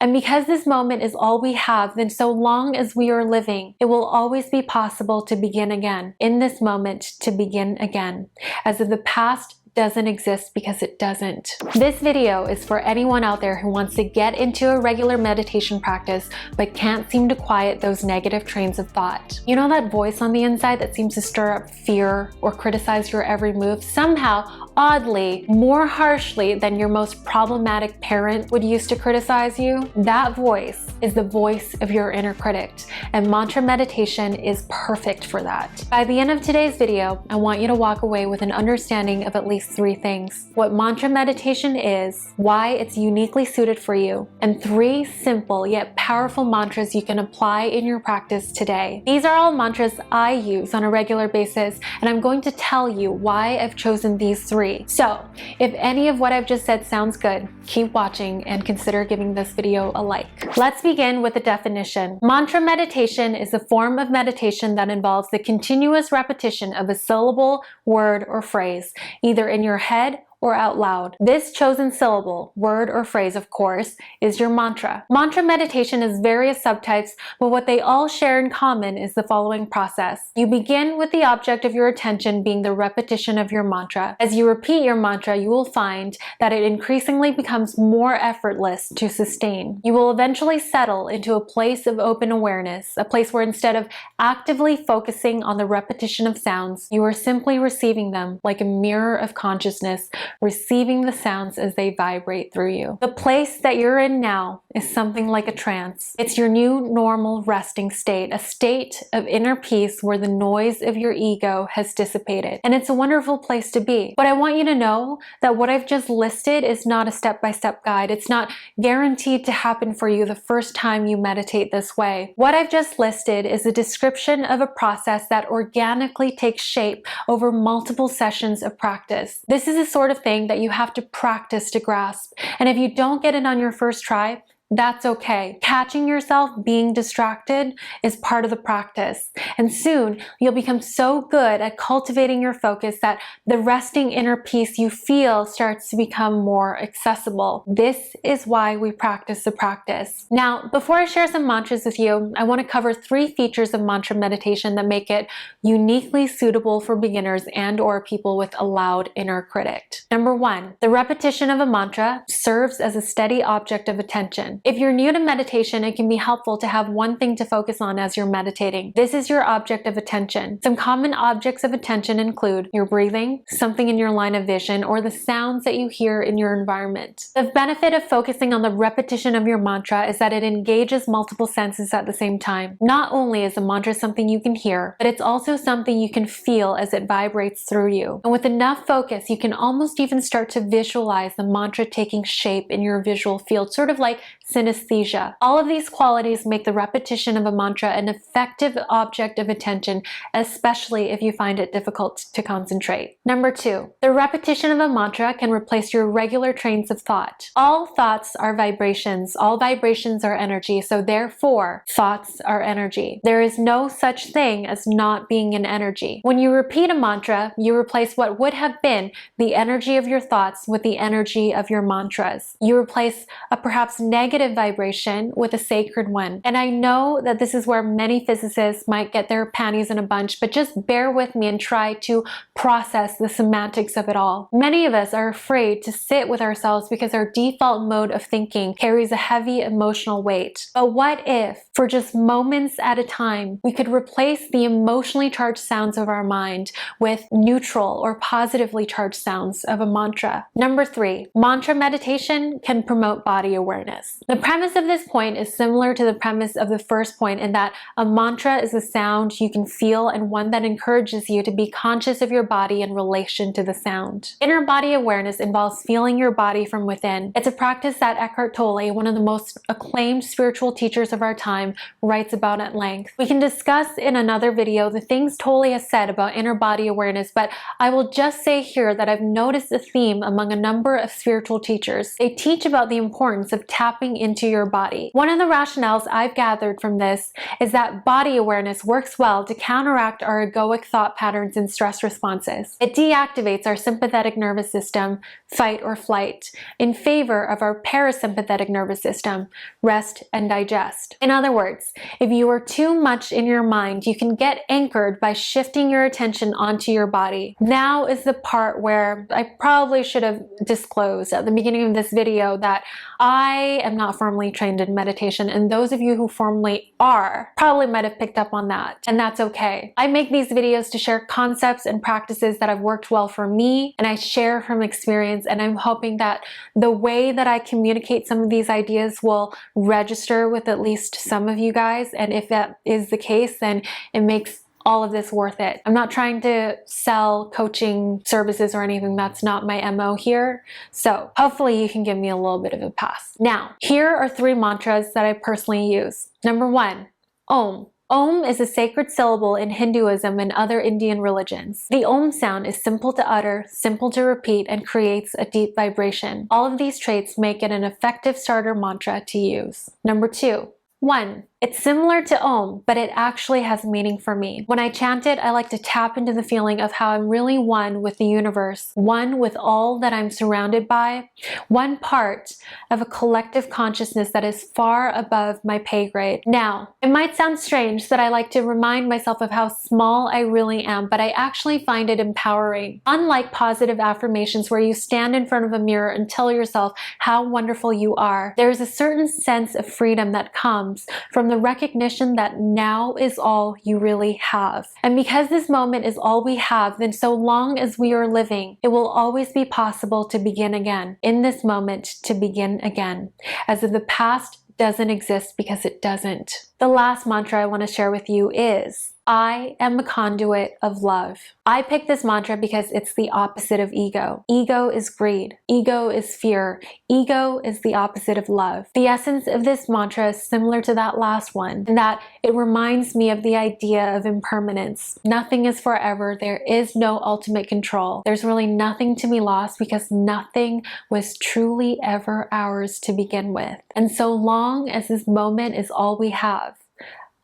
And because this moment is all we have, then so long as we are living, it will always be possible to begin again. In this moment, to begin again. As if the past doesn't exist, because it doesn't. This video is for anyone out there who wants to get into a regular meditation practice but can't seem to quiet those negative trains of thought. You know that voice on the inside that seems to stir up fear or criticize your every move? Somehow, oddly, more harshly than your most problematic parent would use to criticize you? That voice is the voice of your inner critic, and mantra meditation is perfect for that. By the end of today's video, I want you to walk away with an understanding of at least 3 things: what mantra meditation is, why it's uniquely suited for you, and 3 simple yet powerful mantras you can apply in your practice today. These are all mantras I use on a regular basis, and I'm going to tell you why I've chosen these 3. So, if any of what I've just said sounds good, keep watching and consider giving this video a like. Let's begin with the definition. Mantra meditation is a form of meditation that involves the continuous repetition of a syllable, word, or phrase, either in your head or out loud. This chosen syllable, word, or phrase, of course, is your mantra. Mantra meditation has various subtypes, but what they all share in common is the following process. You begin with the object of your attention being the repetition of your mantra. As you repeat your mantra, you will find that it increasingly becomes more effortless to sustain. You will eventually settle into a place of open awareness, a place where instead of actively focusing on the repetition of sounds, you are simply receiving them like a mirror of consciousness, receiving the sounds as they vibrate through you. The place that you're in now is something like a trance. It's your new normal resting state, a state of inner peace where the noise of your ego has dissipated. And it's a wonderful place to be. But I want you to know that what I've just listed is not a step-by-step guide. It's not guaranteed to happen for you the first time you meditate this way. What I've just listed is a description of a process that organically takes shape over multiple sessions of practice. This is a sort of thing that you have to practice to grasp. And if you don't get it on your first try, that's okay. Catching yourself being distracted is part of the practice. And soon you'll become so good at cultivating your focus that the resting inner peace you feel starts to become more accessible. This is why we practice the practice. Now, before I share some mantras with you, I want to cover 3 features of mantra meditation that make it uniquely suitable for beginners and/or people with a loud inner critic. Number 1, the repetition of a mantra serves as a steady object of attention. If you're new to meditation, it can be helpful to have one thing to focus on as you're meditating. This is your object of attention. Some common objects of attention include your breathing, something in your line of vision, or the sounds that you hear in your environment. The benefit of focusing on the repetition of your mantra is that it engages multiple senses at the same time. Not only is a mantra something you can hear, but it's also something you can feel as it vibrates through you. And with enough focus, you can almost even start to visualize the mantra taking shape in your visual field, sort of like synesthesia. All of these qualities make the repetition of a mantra an effective object of attention, especially if you find it difficult to concentrate. Number 2, the repetition of a mantra can replace your regular trains of thought. All thoughts are vibrations. All vibrations are energy, so therefore, thoughts are energy. There is no such thing as not being an energy. When you repeat a mantra, you replace what would have been the energy of your thoughts with the energy of your mantras. You replace a perhaps negative vibration with a sacred one. And I know that this is where many physicists might get their panties in a bunch, but just bear with me and try to process the semantics of it all. Many of us are afraid to sit with ourselves because our default mode of thinking carries a heavy emotional weight. But what if, for just moments at a time, we could replace the emotionally charged sounds of our mind with neutral or positively charged sounds of a mantra? Number 3, mantra meditation can promote body awareness. The premise of this point is similar to the premise of the first point in that a mantra is a sound you can feel and one that encourages you to be conscious of your body in relation to the sound. Inner body awareness involves feeling your body from within. It's a practice that Eckhart Tolle, one of the most acclaimed spiritual teachers of our time, writes about at length. We can discuss in another video the things Tolle has said about inner body awareness, but I will just say here that I've noticed a theme among a number of spiritual teachers. They teach about the importance of tapping into your body. One of the rationales I've gathered from this is that body awareness works well to counteract our egoic thought patterns and stress responses. It deactivates our sympathetic nervous system, fight or flight, in favor of our parasympathetic nervous system, rest and digest. In other words, if you are too much in your mind, you can get anchored by shifting your attention onto your body. Now is the part where I probably should have disclosed at the beginning of this video that I am not formally trained in meditation, and those of you who formally are probably might have picked up on that, and that's okay. I make these videos to share concepts and practices that have worked well for me, and I share from experience, and I'm hoping that the way that I communicate some of these ideas will register with at least some of you guys, and if that is the case, then it makes all of this worth it. I'm not trying to sell coaching services or anything. That's not my MO here. So hopefully you can give me a little bit of a pass. Now, here are 3 mantras that I personally use. Number 1, Om. Om is a sacred syllable in Hinduism and other Indian religions. The Om sound is simple to utter, simple to repeat, and creates a deep vibration. All of these traits make it an effective starter mantra to use. Number 2, 1. It's similar to Om, but it actually has meaning for me. When I chant it, I like to tap into the feeling of how I'm really one with the universe, one with all that I'm surrounded by, one part of a collective consciousness that is far above my pay grade. Now, it might sound strange that I like to remind myself of how small I really am, but I actually find it empowering. Unlike positive affirmations where you stand in front of a mirror and tell yourself how wonderful you are, there's a certain sense of freedom that comes from the recognition that now is all you really have. And because this moment is all we have, then so long as we are living, it will always be possible to begin again. In this moment, to begin again. As if the past doesn't exist because it doesn't. The last mantra I want to share with you is, I am a conduit of love. I picked this mantra because it's the opposite of ego. Ego is greed. Ego is fear. Ego is the opposite of love. The essence of this mantra is similar to that last one, in that it reminds me of the idea of impermanence. Nothing is forever. There is no ultimate control. There's really nothing to be lost because nothing was truly ever ours to begin with. And so long as this moment is all we have,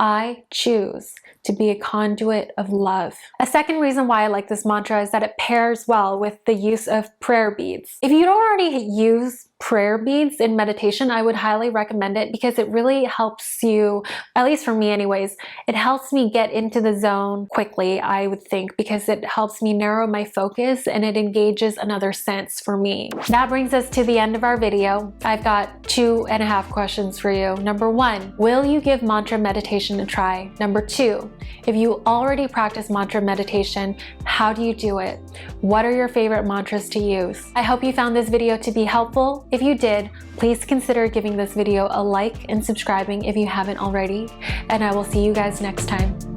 I choose to be a conduit of love. A second reason why I like this mantra is that it pairs well with the use of prayer beads. If you don't already use prayer beads in meditation, I would highly recommend it because it really helps you, at least for me anyways, it helps me get into the zone quickly, I would think, because it helps me narrow my focus and it engages another sense for me. That brings us to the end of our video. I've got 2.5 questions for you. Number 1, will you give mantra meditation a try? Number 2, if you already practice mantra meditation, how do you do it? What are your favorite mantras to use? I hope you found this video to be helpful. If you did, please consider giving this video a like and subscribing if you haven't already, and I will see you guys next time.